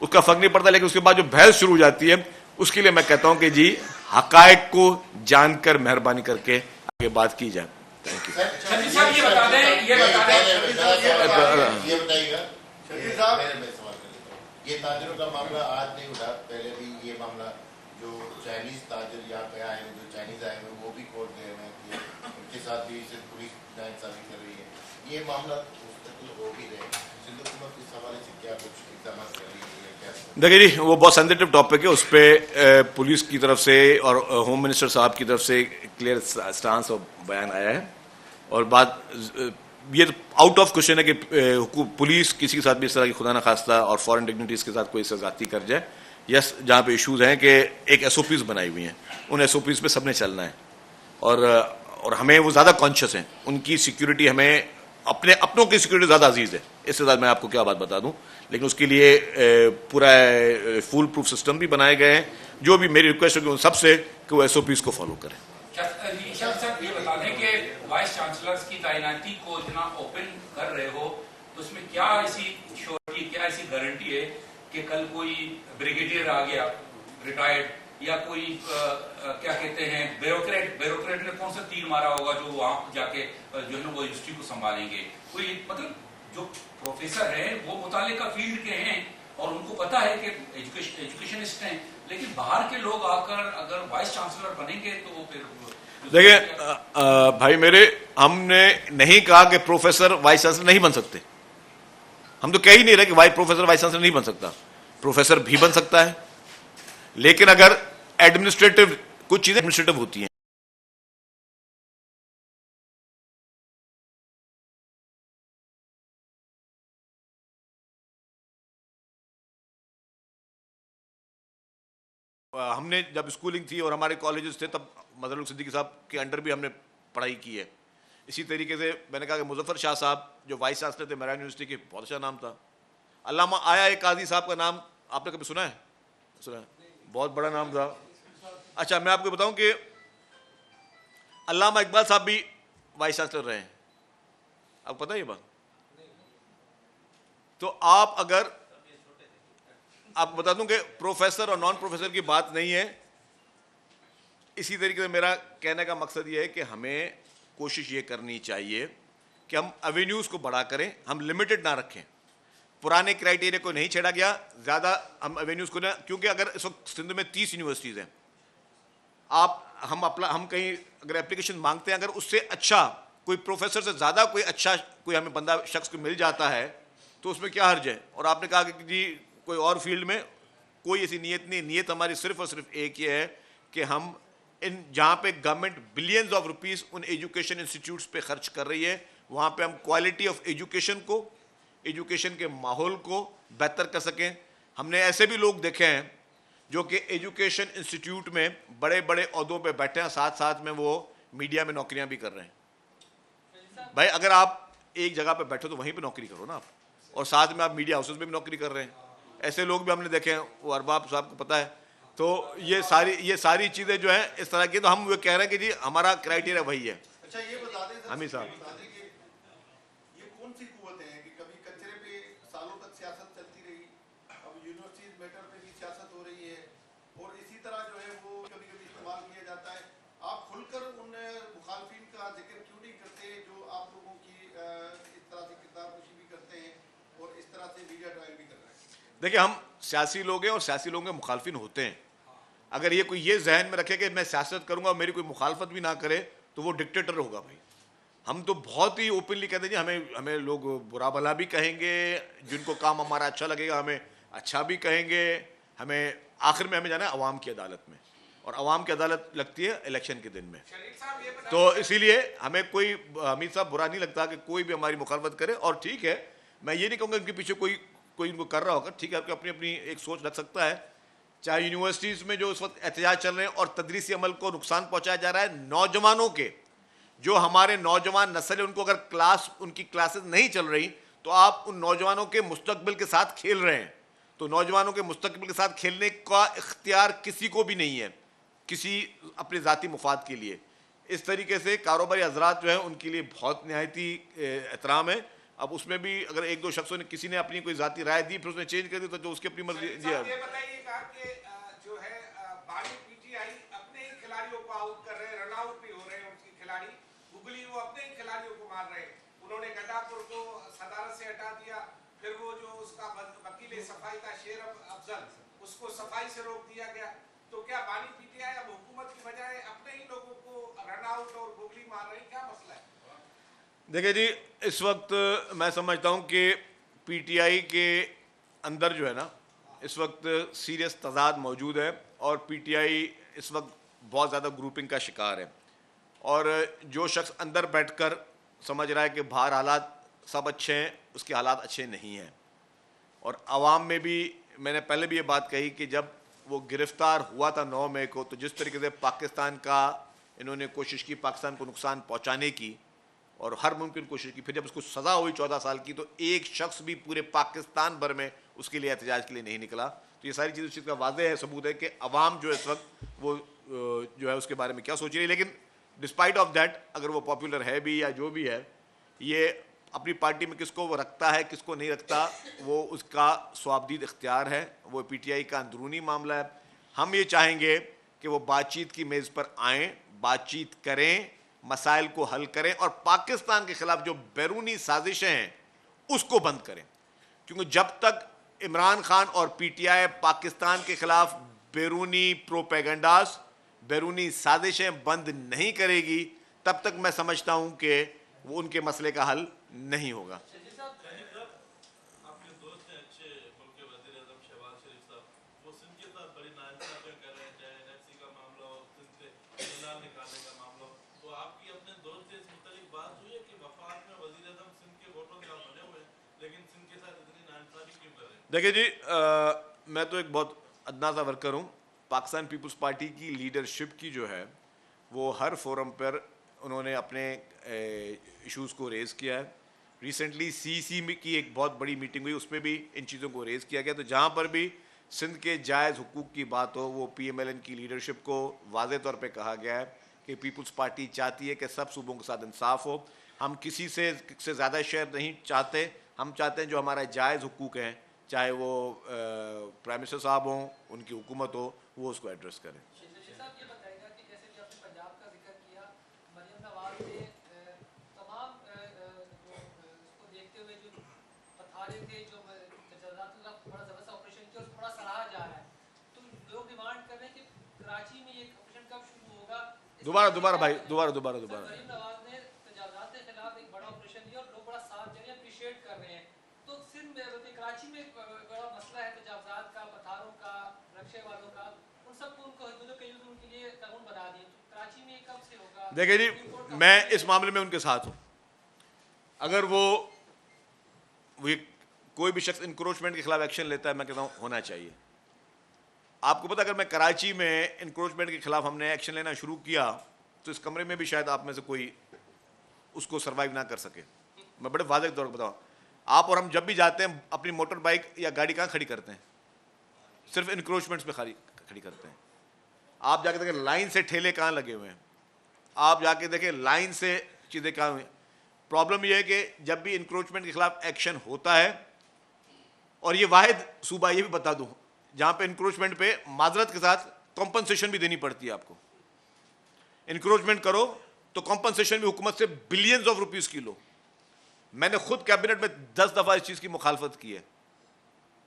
उसका फर्क नहीं पड़ता, लेकिन उसके बाद जो बहस शुरू हो जाती है उसके लिए मैं कहता हूं कि जी हकायक को जानकर मेहरबानी करके आगे बात की जाए। Thank you. शफी साहब ये बता दें ये ताजिरों का मामला आज नहीं उठा, पहले भी ये मामला जो चाइनीज ताजिर यहाँ पे आए हैं, जो चाइनीज आए हैं वो भी कोर्ट गए हुए हैं, उनके साथ भी पुलिस नाइंसाफी कर रही है, ये मामला मुस्तकिल हो भी रहे। सिंध हुकूमत इस हवाले से क्या कुछ इक़दाम कर रही है? देखिए जी, वो बहुत सेंसिटिव टॉपिक है, उस पर पुलिस की तरफ से और होम मिनिस्टर साहब की तरफ से क्लियर स्टांस और बयान आया है, और बात ये आउट ऑफ क्वेश्चन है कि पुलिस किसी के साथ भी इस तरह की खुदा न खास्ता और फॉरेन डिग्निटीज के साथ कोई ज्यादती कर जाए। यस, जहाँ पे इश्यूज हैं कि एक एसओपीज बनाई हुई हैं, उन एसओपीज पे सबने चलना है, और हमें वो ज़्यादा कॉन्शियस हैं, उनकी सिक्योरिटी हमें अपनों की सिक्योरिटी ज़्यादा अजीज है। इससे ज़्यादा मैं आपको क्या बात बता दूं, लेकिन उसके लिए पूरा फुल प्रूफ सिस्टम भी बनाए गए हैं। जो भी मेरी रिक्वेस्ट होगी उन सबसे कि वो एसओपीज को फॉलो करें। ये बता दें कि वाइस चांसलर्स की तैनाती को इतना ओपन कर रहे हो, तो उसमें क्या ऐसी श्योरिटी, क्या ऐसी गारंटी है कि कल कोई ब्रिगेडियर आ गया रिटायर्ड, या कोई क्या कहते हैं ब्यूरोक्रेट ने कौन सा तीर मारा होगा जो वहां जाके जो है वो यूनिवर्सिटी को संभालेंगे? कोई मतलब जो प्रोफेसर हैं वो मुतालिका फील्ड के हैं और उनको पता है कि एजुकेशनिस्ट हैं, लेकिन बाहर के लोग आकर अगर वाइस चांसलर बनेंगे तो फिर देखिए भाई मेरे, हमने नहीं कहा कि प्रोफेसर वाइस चांसलर नहीं बन सकते। हम तो कह ही नहीं रहे कि प्रोफेसर वाइस चांसलर नहीं बन सकता। प्रोफेसर भी बन सकता है, लेकिन अगर एडमिनिस्ट्रेटिव, कुछ चीजें एडमिनिस्ट्रेटिव होती हैं, हमने जब स्कूलिंग थी और हमारे कॉलेजेस थे तब मजहरुल सिद्दीकी साहब के अंडर भी हमने पढ़ाई की है। इसी तरीके से मैंने कहा कि मुजफ्फर शाह साहब जो वाइस चांसलर थे मेरान यूनिवर्सिटी के, बहुत अच्छा नाम था। अल्लामा आया एक काजी साहब का नाम आपने कभी सुना है? सुना है, बहुत बड़ा नाम था। अच्छा, मैं आपको बताऊं कि अल्लामा इकबाल साहब भी वाइस चांसलर रहे हैं, आपको पता है ये बात? तो आप अगर आपको बता दूं कि प्रोफेसर और नॉन प्रोफेसर की बात नहीं है। इसी तरीके से मेरा कहने का मकसद ये है कि हमें कोशिश ये करनी चाहिए कि हम एवेन्यूज़ को बड़ा करें, हम लिमिटेड ना रखें। पुराने क्राइटेरिया को नहीं छेड़ा गया ज़्यादा, हम एवेन्यूज़ को ना, क्योंकि अगर इस वक्त सिंध में 30 यूनिवर्सिटीज़ हैं, हम कहीं अगर एप्लीकेशन मांगते हैं, अगर उससे अच्छा कोई प्रोफेसर से ज़्यादा कोई अच्छा कोई हमें बंदा शख्स को मिल जाता है तो उसमें क्या हर्ज है। और आपने कहा कि जी कोई और फील्ड में कोई ऐसी नीयत नहीं, नीयत हमारी सिर्फ और सिर्फ एक ही है कि हम इन जहाँ पे गवर्नमेंट बिलियंस ऑफ रुपीस उन एजुकेशन इंस्टीट्यूट्स पे खर्च कर रही है, वहाँ पे हम क्वालिटी ऑफ एजुकेशन को, एजुकेशन के माहौल को बेहतर कर सकें। हमने ऐसे भी लोग देखे हैं जो कि एजुकेशन इंस्टीट्यूट में बड़े बड़े ओहदों पे बैठे हैं, साथ साथ में वो मीडिया में नौकरियां भी कर रहे हैं। भाई अगर आप एक जगह पे बैठो तो वहीं पे नौकरी करो ना आप, और साथ में आप मीडिया हाउसेस में भी नौकरी कर रहे हैं। ऐसे लोग भी हमने देखे हैं, वो अरबाब साहब को पता है। तो ये सारी चीज़ें जो हैं इस तरह की, तो हम वो कह रहे हैं कि जी हमारा क्राइटेरिया वही है। अच्छा, ये बता दें हमीद साहब, ये कौन सी कुव्वतें हैं कि कभी कचरे पे सालों तक सियासत चलती रही, अब यूनिवर्सिटीज मैटर पे भी सियासत हो रही है, और इसी तरह जो है वो कभी कभी इस्तेमाल किया जाता है। आप खुलकर उन मुखालफिन का जिक्र क्यों नहीं करते जो आप लोगों की इस तरह से किताबकशी भी करते हैं और इस तरह से मीडिया ट्रायल भी कर रहे हैं? देखिए हम सियासी लोग हैं और सियासी लोगों के मुखालफिन होते हैं। अगर ये कोई ये जहन में रखे कि मैं सियासत करूंगा और मेरी कोई मुखालफत भी ना करे तो वो डिक्टेटर होगा। भाई हम तो बहुत ही ओपनली कहते हैं जी, हमें लोग बुरा भला भी कहेंगे, जिनको काम हमारा अच्छा लगेगा हमें अच्छा भी कहेंगे। हमें आखिर में हमें जाना है अवाम की अदालत में, और अवाम की अदालत लगती है इलेक्शन के दिन में। तो इसीलिए हमें कोई हमीद साहब बुरा नहीं लगता कि कोई भी हमारी मुखालफत करे। और ठीक है, मैं ये नहीं कहूँगा इनके पीछे कोई इनको कर रहा होगा, ठीक है, अपनी अपनी एक सोच रख सकता है। चाहे यूनिवर्सिटीज़ में जो इस वक्त एहतजाज चल रहे हैं और तदरीसी अमल को नुकसान पहुंचाया जा रहा है, नौजवानों के जो हमारे नौजवान नस्ल है उनको अगर उनकी क्लासेस नहीं चल रही तो आप उन नौजवानों के मुस्तकबिल के साथ खेल रहे हैं। तो नौजवानों के मुस्तकबिल के साथ खेलने का इख्तियार किसी को भी नहीं है, किसी अपने ज़ाती मुफाद के लिए। इस तरीके से कारोबारी हजरात जो है उनके लिए बहुत नहायती एहतराम है। अब उसमें भी अगर एक दो शख्सों ने किसी ने अपनी कोई ज़ाती राय दी फिर उसने चेंज कर दी तो जो उसकी अपनी मर्जी जी। ये बताइएगा कि जो है बाड़ी पीटीआई अपने ही खिलाड़ियों को आउट कर रहे हैं, रन आउट भी हो रहे हैं उनके खिलाड़ी, गुगली वो अपने ही खिलाड़ियों को मार रहे हैं। उन्होंने गड्डापुर को सदारत से हटा दिया, फिर वो जो उसका वकील सफाई था शेर अफजल, उसको सफाई से रोक दिया गया। तो क्या बाड़ी पीटीआई अब हुकूमत की बजाय अपने ही लोगों को रन आउट और गुगली मार रही, क्या मसला है? देखिए जी, इस वक्त मैं समझता हूँ कि पीटीआई के अंदर जो है ना इस वक्त सीरियस तजाद मौजूद है और पीटीआई इस वक्त बहुत ज़्यादा ग्रुपिंग का शिकार है। और जो शख्स अंदर बैठकर समझ रहा है कि बाहर हालात सब अच्छे हैं, उसके हालात अच्छे नहीं हैं। और आवाम में भी मैंने पहले भी ये बात कही कि जब वो गिरफ़्तार हुआ था 9 मई को, तो जिस तरीके से पाकिस्तान का इन्होंने कोशिश की पाकिस्तान को नुकसान पहुँचाने की और हर मुमकिन कोशिश की, फिर जब उसको सज़ा हुई 14 साल की तो एक शख्स भी पूरे पाकिस्तान भर में उसके लिए एहतजाज के लिए नहीं निकला। तो ये सारी चीज़ उस चीज़ का वाज़ेह है, सबूत है कि अवाम जो है इस वक्त वो जो है उसके बारे में क्या सोच रही है। लेकिन डिस्पाइट ऑफ दैट, अगर वो पॉपुलर है भी या जो भी है, ये अपनी पार्टी में किसको वो रखता है किसको नहीं रखता वो उसका स्वाबदीद इख्तियार है, वो पीटीआई का अंदरूनी मामला है। हम ये चाहेंगे कि वो बातचीत की मेज़ पर आएँ, बातचीत करें, मसाइल को हल करें और पाकिस्तान के खिलाफ जो बैरूनी साजिशें हैं उसको बंद करें। क्योंकि जब तक इमरान खान और पीटीआई पाकिस्तान के खिलाफ बैरूनी प्रोपेगेंडास, बैरूनी साजिशें बंद नहीं करेगी, तब तक मैं समझता हूं कि वो उनके मसले का हल नहीं होगा। देखिए जी, मैं तो एक बहुत अदना सा वर्कर हूँ। पाकिस्तान पीपल्स पार्टी की लीडरशिप की जो है वो हर फोरम पर उन्होंने अपने इश्यूज़ को रेज़ किया है। रिसेंटली सीसी में की एक बहुत बड़ी मीटिंग हुई, उसमें भी इन चीज़ों को रेज़ किया गया। तो जहाँ पर भी सिंध के जायज़ हुकूक की बात हो, वो PMLN की लीडरशिप को वाज़े तौर पे कहा गया है कि पीपल्स पार्टी चाहती है कि सब सूबों के साथ इंसाफ हो। हम किसी से ज़्यादा शेयर नहीं चाहते, हम चाहते हैं जो हमारा जायज़ हुकूक हैं, चाहे वो प्राइम मिनिस्टर साहब हों, उनकी हुकूमत हो, वो उसको एड्रेस करें। दोबारा भाई, दोबारा कराची में बड़ा मसला है तजावजात का, पथारों का, रक्शे वालों का, उन सबको उनको उनके लिए कानून बना दिए। तो कराची में कब से होगा? देखिए जी, मैं इस मामले में उनके साथ हूँ। अगर वो कोई भी शख्स इंक्रोचमेंट के खिलाफ एक्शन लेता है, मैं कहता हूँ होना चाहिए। आपको पता, अगर मैं कराची में इंक्रोचमेंट के खिलाफ हमने एक्शन लेना शुरू किया तो इस कमरे में भी शायद आप में से कोई उसको सर्वाइव ना कर सके। मैं बड़े वाज़ेह तौर पर बताऊँ, आप और हम जब भी जाते हैं अपनी मोटर बाइक या गाड़ी कहाँ खड़ी करते हैं? सिर्फ इंक्रोचमेंट्स पे खड़ी करते हैं। आप जाके देखें लाइन से ठेले कहाँ लगे हुए हैं, आप जाके देखें लाइन से चीज़ें कहाँ हुई। प्रॉब्लम यह है कि जब भी इंक्रोचमेंट के खिलाफ एक्शन होता है, और ये वाहिद सूबा ये भी बता दूँ जहाँ पे इंक्रोचमेंट पे माजरत के साथ कॉम्पनसेशन भी देनी पड़ती है आपको। इंक्रोचमेंट करो तो कॉम्पनसेशन भी हुकूमत से बिलियंस ऑफ रुपीज़ की लो। मैंने खुद कैबिनेट में 10 दफ़ा इस चीज़ की मुखालफत की है।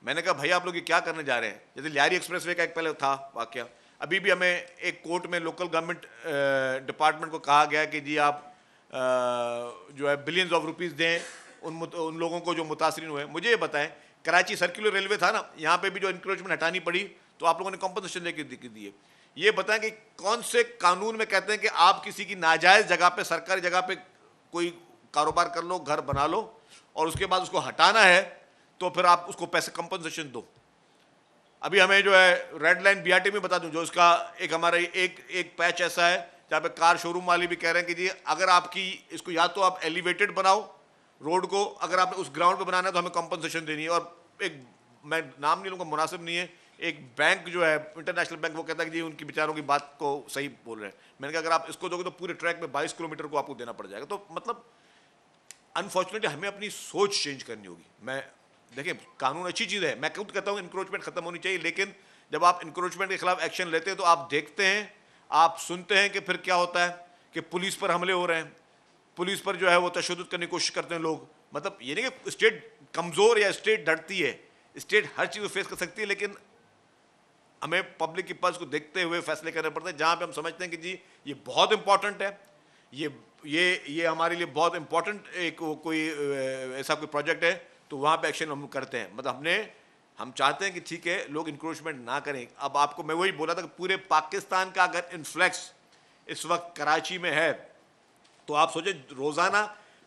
मैंने कहा भैया आप लोग ये क्या करने जा रहे हैं? जैसे लियारी एक्सप्रेसवे का एक पहले था वाकया, अभी भी हमें एक कोर्ट में लोकल गवर्नमेंट डिपार्टमेंट को कहा गया कि जी आप जो है बिलियंस ऑफ रुपीज़ दें उन लोगों को जो मुतासरीन हुए। मुझे ये बताएं, कराची सर्कुलर रेलवे था ना, यहाँ पे भी जो इंक्रोचमेंट हटानी पड़ी तो आप लोगों ने कॉम्पनसेशन लेके दिए। ये बताएं कि कौन से कानून में कहते हैं कि आप किसी की नाजायज़ जगह पे, सरकारी जगह पे कोई कारोबार कर लो, घर बना लो और उसके बाद उसको हटाना है तो फिर आप उसको पैसे कंपनसेशन दो। अभी हमें जो है रेड लाइन BRT में बता दूं, जो इसका एक हमारा एक पैच ऐसा है जहाँ पे कार शोरूम वाले भी कह रहे हैं कि जी अगर आपकी इसको या तो आप एलिवेटेड बनाओ रोड को, अगर आपने उस ग्राउंड पे बनाना है तो हमें कंपनसेशन देनी है। और एक मैं नाम नहीं लूँगा, मुनासिब नहीं है, एक बैंक जो है इंटरनेशनल बैंक, वो कहता है कि जी उनकी बेचारों की बात को सही बोल रहे हैं। मैंने कहा अगर आप इसको दोगे तो पूरे ट्रैक में 22 किलोमीटर को आपको देना पड़ जाएगा। तो मतलब अनफॉर्चुनेटली हमें अपनी सोच चेंज करनी होगी। मैं देखिए, कानून अच्छी चीज़ है, मैं खुद कहता हूँ इंक्रोचमेंट खत्म होनी चाहिए, लेकिन जब आप इंक्रोचमेंट के खिलाफ एक्शन लेते हैं तो आप देखते हैं, आप सुनते हैं कि फिर क्या होता है कि पुलिस पर हमले हो रहे हैं, पुलिस पर जो है वो तशद्दुद करने की कोशिश करते हैं लोग। मतलब ये नहीं कि स्टेट कमज़ोर या स्टेट डरती है, स्टेट हर चीज़ को फेस कर सकती है, लेकिन हमें पब्लिक की पल्स को देखते हुए फैसले करने पड़ते हैं। जहाँ पे हम समझते हैं कि जी ये बहुत इंपॉर्टेंट है, ये हमारे लिए बहुत इंपॉर्टेंट एक कोई ऐसा कोई प्रोजेक्ट है, तो वहाँ पे एक्शन हम करते हैं। मतलब हम चाहते हैं कि ठीक है लोग इंक्रोचमेंट ना करें। अब आपको मैं वही बोला था कि पूरे पाकिस्तान का अगर इन्फ्लक्स इस वक्त कराची में है, तो आप सोचें रोज़ाना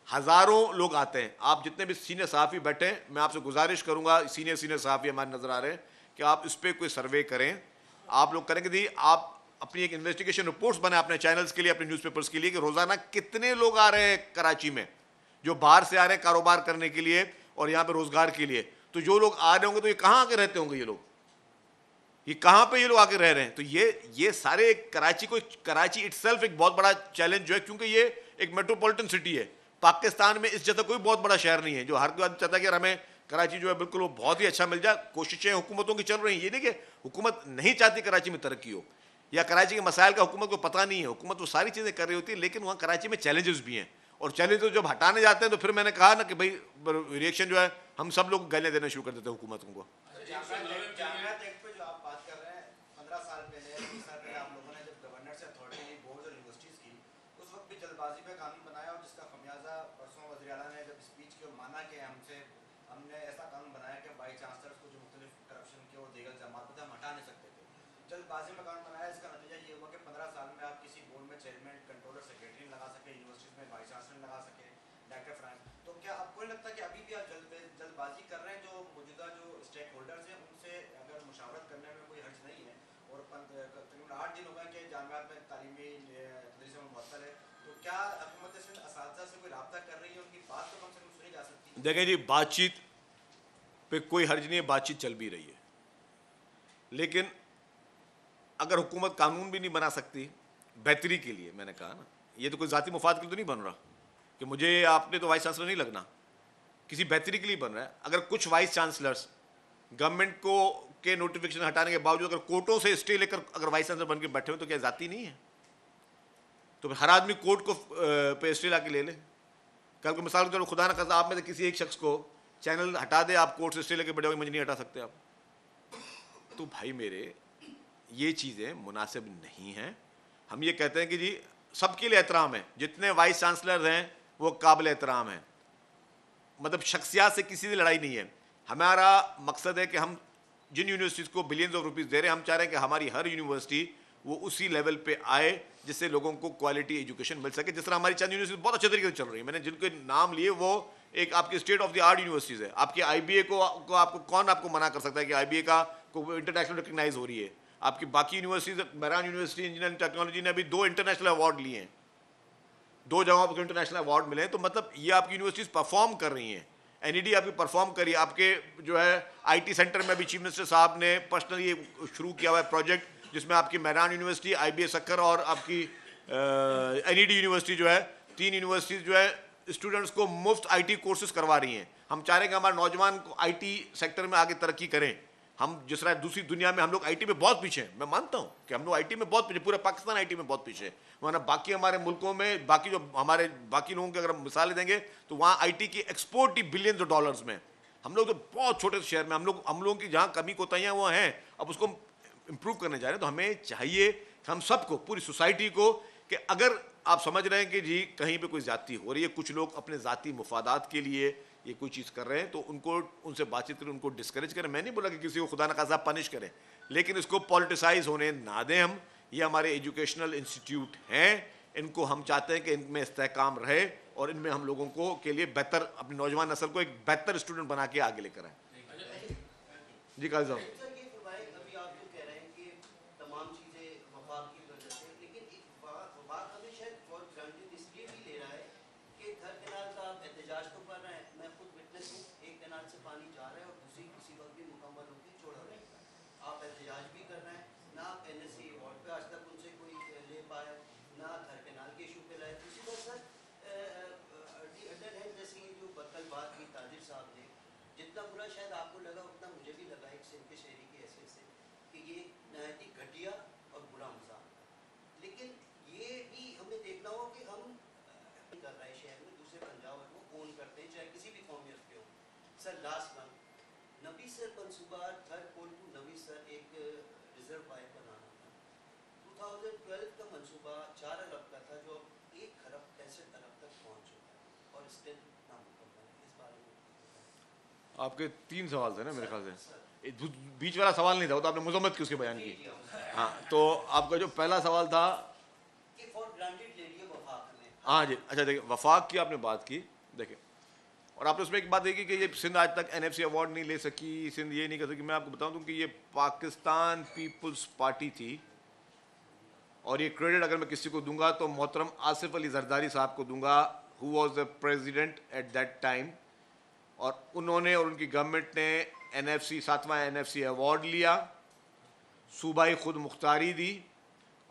हज़ारों लोग आते हैं। आप जितने भी सीनियर सहाफ़ी बैठे हैं, मैं आपसे गुजारिश करूँगा, सीनियर सहाफ़ी हमारे नज़र आ रहे हैं, कि आप इस पर कोई सर्वे करें। आप लोग करेंगे दी, आप अपनी एक इन्वेस्टिगेशन रिपोर्ट्स बनाए अपने चैनल्स के लिए, अपने न्यूज़पेपर्स के लिए, कि रोज़ाना कितने लोग आ रहे हैं कराची में जो बाहर से आ रहे हैं कारोबार करने के लिए और यहाँ पे रोज़गार के लिए। तो जो लोग आ रहे होंगे तो ये कहाँ आके रहते होंगे, ये कहाँ पे ये लोग आके रह रहे हैं। तो ये सारे कराची इटसेल्फ एक बहुत बड़ा चैलेंज जो है, क्योंकि ये एक मेट्रोपॉलिटन सिटी है। पाकिस्तान में इस जैसा कोई बहुत बड़ा शहर नहीं है जो हर कोई आदमी चाहता है कि यार हमें कराची जो है बिल्कुल वो बहुत ही अच्छा मिल जाए। कोशिशें हुकूमतों की चल रही हैं, ये नहीं कि हुकूमत नहीं चाहती कराची में तरक्की हो या कराची के मसाइल का हुकूमत को पता नहीं है, हुकूमत वो सारी चीज़ें कर रही होती है, लेकिन वहाँ कराची में चैलेंजेस भी हैं। और चैलेंजेस जब हटाने जाते हैं तो फिर मैंने कहा ना कि भाई रिएक्शन जो है, हम सब लोग गालियाँ देना शुरू कर देते हैं हुकूमतों को। जामियात एक्ट पे जो आप बात कर रहे हैं, 15 साल पहले 20 साल पहले आप लोगों ने जब गवर्नर से अथॉरिटी ली बोर्ड और यूनिवर्सिटीज़ की, उस वक्त भी जल्दबाजी में कानून बनाया, और जिसका खमियाजा परसों वज़ीर आला ने जब स्पीच की और माना कि हमने ऐसा कानून बनाया कि वाइस चांसलर्स को जो मुख्तलिफ करप्शन के और दीगर जमात थे हम हटा नहीं सकते थे। जल्दबाजी में कानून बनाया, इसका नतीजा ये हुआ कि 15 साल में आप किसी बोर्ड में चेयरमैन, कंट्रोलर, सेक्रेटरी लगा सके, यूनिवर्सिटीज़ में वाइस चांसलर लगा सके, डायरेक्टर फाइनेंस। तो क्या आपको नहीं लगता कि अभी भी आप जल्दबाजी कर रहे हैं? जो मौजूदा जो स्टेक होल्डर्स हैं उनसे अगर मुशावरत करने में कोई हर्ज नहीं है, और तकरीबन 8 दिन हो गए कि जामियात में तालीमी तदरीस में मुअत्तल है, तो क्या हुकूमत सिंध असातिज़ा से कोई रब्ता कर रही है? उनकी बात तो कम से कम सुनी जा सकती है। देखें जी, बातचीत पे कोई हर्ज नहीं है, बातचीत चल भी रही है, लेकिन अगर हुकूमत कानून भी नहीं बना सकती बेहतरी के लिए, मैंने कहा ना, ये तो कोई ज़ाती मुफाद के लिए तो नहीं बन रहा कि मुझे आपने तो वाइस चांसलर नहीं लगना, किसी बेहतरी के लिए बन रहा है। अगर कुछ वाइस चांसलर्स गवर्नमेंट को के नोटिफिकेशन हटाने के बावजूद अगर कोर्टों से स्टे लेकर अगर वाइस चांसलर बन के बैठे हो, तो क्या जाती नहीं है? तो हर आदमी कोर्ट को पे स्टे ला के ले ले। कल को मिसाल के तौर पर खुदा ना खास्ता आप में से किसी एक शख्स को चैनल हटा दे, आप कोर्ट से स्टे लेके बैठे हो, मुझे नहीं हटा सकते आप। तो भाई मेरे, ये चीज़ें मुनासिब नहीं हैं। हम ये कहते हैं कि जी सबके लिए एहतराम है, जितने वाइस चांसलर हैं वो काबिल एहतराम हैं, मतलब शख्सियात से किसी से लड़ाई नहीं है। हमारा मकसद है कि हम जिन यूनिवर्सिटीज़ को बिलियंस ऑफ रुपीज़ दे रहे हैं, हम चाह रहे हैं कि हमारी हर यूनिवर्सिटी वो उसी लेवल पे आए जिससे लोगों को क्वालिटी एजुकेशन मिल सके। जिस तरह हमारी चंद यूनिवर्सिटी बहुत अच्छे तरीके से चल रही है, मैंने जिनके नाम लिए वो एक आपकी state of the art universities है। आपकी IBA को आपको कौन आपको मना कर सकता है कि IBA का को इंटरनेशनल रिकग्नाइज हो रही है। आपकी बाकी universities, Mehran university engineering technology ने अभी 2 इंटरनेशनल अवार्ड लिए हैं, 2 जगहों पर इंटरनेशनल अवार्ड मिले हैं। तो मतलब ये आपकी यूनिवर्सिटीज़ परफॉर्म कर रही हैं, NED आपकी परफॉर्म करी। आपके जो है IT सेंटर में अभी चीफ मिनिस्टर साहब ने पर्सनली शुरू किया हुआ है प्रोजेक्ट, जिसमें आपकी मेहरान यूनिवर्सिटी, IBA सक्कर और आपकी NED यूनिवर्सिटी जो है, 3 यूनिवर्सिटीज़ जो है स्टूडेंट्स को मुफ्त IT कोर्सेज करवा रही हैं। हम चाह रहे हैं कि हमारे नौजवान को IT सेक्टर में आगे तरक्की करें। हम जिस तरह दूसरी दुनिया में हम लोग IT में बहुत पीछे हैं, मैं मानता हूँ कि हम लोग IT में बहुत पीछे, पूरा पाकिस्तान IT में बहुत पीछे है, वरना बाकी हमारे मुल्कों में बाकी जो हमारे बाकी लोगों की अगर मिसालें देंगे तो वहाँ IT की export he billions of dollars में। हम लोग तो बहुत छोटे शहर में, हम लोगों की जहाँ कमी कोताहियाँ वो हैं, अब उसको इम्प्रूव करने जा रहे हैं। तो हमें चाहिए हम सबको, पूरी सोसाइटी को, कि अगर आप समझ रहे हैं कि जी कहीं पे कोई ज़्यादती हो रही है, कुछ लोग अपने ज़ाती मुफादात के लिए ये कोई चीज़ कर रहे हैं, तो उनसे बातचीत करें, उनको डिस्करेज करें। मैं नहीं बोला कि किसी को खुदा न खासा पनिश करें, लेकिन इसको पॉलिटिसाइज होने ना दें हम। ये हमारे एजुकेशनल इंस्टीट्यूट हैं, इनको हम चाहते हैं कि इनमें इस्तेहकाम रहे और इनमें हम लोगों को के लिए बेहतर, अपनी नौजवान नस्ल को एक बेहतर स्टूडेंट बना के आगे लेकर आए। जी काजी साहब, अभी आप जो कह रहे हैं कि तमाम चीज़ें वफाक की वजह से, लेकिन एक बात हमें शायद फॉर ग्रांटेड इसलिए भी ले रहा है कि घर केनाल का आप एहतजाज तो कर रहे हैं, मैं खुद विटनेस हूँ, एक केनाल से पानी जा रहा है और दूसरी किसी वक्त भी मुकम्मल एहतजाज भी करना है, ना आप NSC अवार्ड पे आज तक उनसे कोई ले पाए, ना थर कैनाल के इशू पे लाए। दूसरी बात सर, अंडर हैंड जैसे ये जो कल बात की ताजिर साहब ने, जितना बुरा शायद आपको लगा उतना मुझे भी लगा एक सिंध के शहरी की हैसियत से कि ये नहायत ही घटिया और बुरा मजाक था। लेकिन ये भी हमें देखना होगा कि हम कर रहे हैं शहर में दूसरे पंजाब को ओन करते हैं, चाहे किसी भी कौमियत के हो। सर लास्ट मंथ नबी सर मनसूबा third pole to Nabi sir एक रिजर्व पाइप बनाना था। 2012 का मनसूबा 4 अरब का था, जो 1 खरब 65 अरब तक पहुंच चुका है और स्टिल नामुकम्मल है। इस बारे में आपके 3 सवाल थे ना मेरे ख्याल से, बीच वाला सवाल नहीं था, वो तो आपने मजम्मत की उसके बयान की। हाँ, तो आपका जो पहला सवाल था कि फॉर ग्रांटेड ले लिए वफाक ने। हाँ जी, अच्छा देखिए, वफाक की आपने बात की, देखिए, और आपने उसमें एक बात देखी कि ये सिंध आज तक NFC अवार्ड नहीं ले सकी, सिंध ये नहीं कर सकी। मैं आपको बताऊं दूं कि ये पाकिस्तान पीपल्स पार्टी थी, और ये क्रेडिट अगर मैं किसी को दूंगा तो मोहतरम आसिफ अली जरदारी साहब को दूंगा, who was the president at that time, और उन्होंने और उनकी गवर्नमेंट ने NFC 7वां NFC अवार्ड लिया, सूबाई खुद मुख्तारी दी,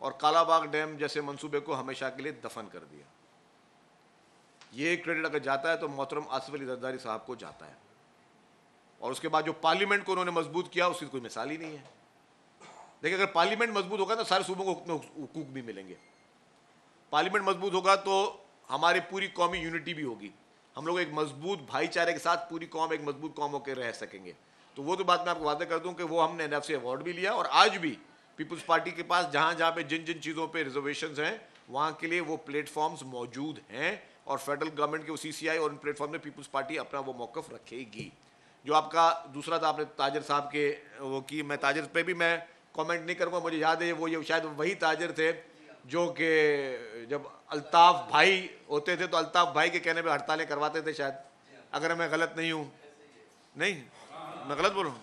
और कालाबाग डैम जैसे मंसूबे को हमेशा के लिए दफन कर दिया। ये क्रेडिट अगर जाता है तो मोहतरम आसिफ अली जरदारी साहब को जाता है। और उसके बाद जो पार्लियामेंट को उन्होंने मजबूत किया उसकी कोई मिसाल ही नहीं है। देखिए, अगर पार्लियामेंट मजबूत होगा तो सारे सूबों को हुकूक भी मिलेंगे। पार्लियामेंट मजबूत होगा तो हमारी पूरी कौमी यूनिटी भी होगी, हम लोग एक मजबूत भाईचारे के साथ पूरी कौम एक मजबूत कौम होकर रह सकेंगे। तो वो तो बात मैं आपको वादा कर दूं कि वो हमने NFC अवार्ड भी लिया, और आज भी पीपल्स पार्टी के पास जहाँ जहाँ पे जिन जिन चीज़ों पे रिजर्वेशंस हैं वहाँ के लिए वो प्लेटफॉर्म्स मौजूद हैं, और फेडरल गवर्नमेंट के CCI और उन प्लेटफॉर्म में पीपल्स पार्टी अपना वो मौक़िफ़ रखेगी। जो आपका दूसरा था, आपने ताजिर साहब के वो की, मैं ताजिर पे भी मैं कमेंट नहीं करूँगा। मुझे याद है वो ये शायद वही ताजिर थे जो कि जब अल्ताफ़ भाई होते थे तो अल्ताफ़ भाई के कहने पे हड़तालें करवाते थे शायद, अगर मैं गलत नहीं हूँ। नहीं, मैं गलत बोल रहा हूँ?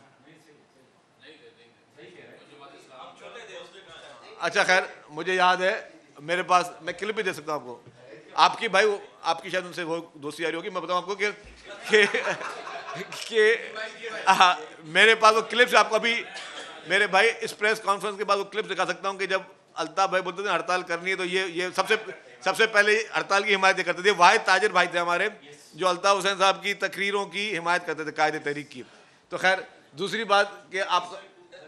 अच्छा खैर, मुझे याद है, मेरे पास मैं क्लिप भी दे सकता हूँ आपको। आपकी भाई, आपकी शायद उनसे वो दोस्ती आ रही होगी। मैं बताऊँ आपको कि मेरे पास वो क्लिप्स, आपको अभी मेरे भाई इस प्रेस कॉन्फ्रेंस के बाद वो क्लिप्स दिखा सकता हूँ कि जब अल्ताफ़ भाई बोलते थे हड़ताल करनी है तो ये सबसे पहले हड़ताल की हिमायत करते थे। वाहिद ताजिर भाई थे हमारे जो अल्ताफ़ हुसैन साहब की तकरीरों की हिमायत करते थे, कायदे तहरीक की। तो खैर, दूसरी बात कि आप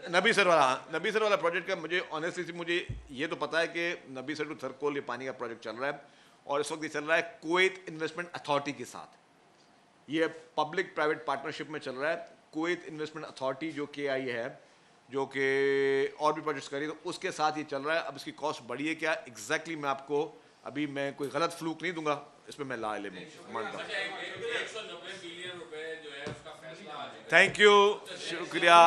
नबी सर वाला प्रोजेक्ट का, मुझे ऑनेस्टली मुझे ये तो पता है कि नबी सर टू थरकोल ये पानी का प्रोजेक्ट चल रहा है, और इस वक्त ये चल रहा है कुवैत इन्वेस्टमेंट अथॉरिटी के साथ। ये पब्लिक प्राइवेट पार्टनरशिप में चल रहा है। कुवैत इन्वेस्टमेंट अथॉरिटी जो KI है, जो कि और भी प्रोजेक्ट्स करी, तो उसके साथ ये चल रहा है। अब इसकी कॉस्ट बढ़ी है क्या एग्जैक्टली मैं आपको अभी मैं कोई गलत फ्लूक नहीं दूंगा, इसमें मैं ला इल्म मानता हूँ। 190 बिलियन रुपए जो है उसका फैसला। थैंक यू, शुक्रिया।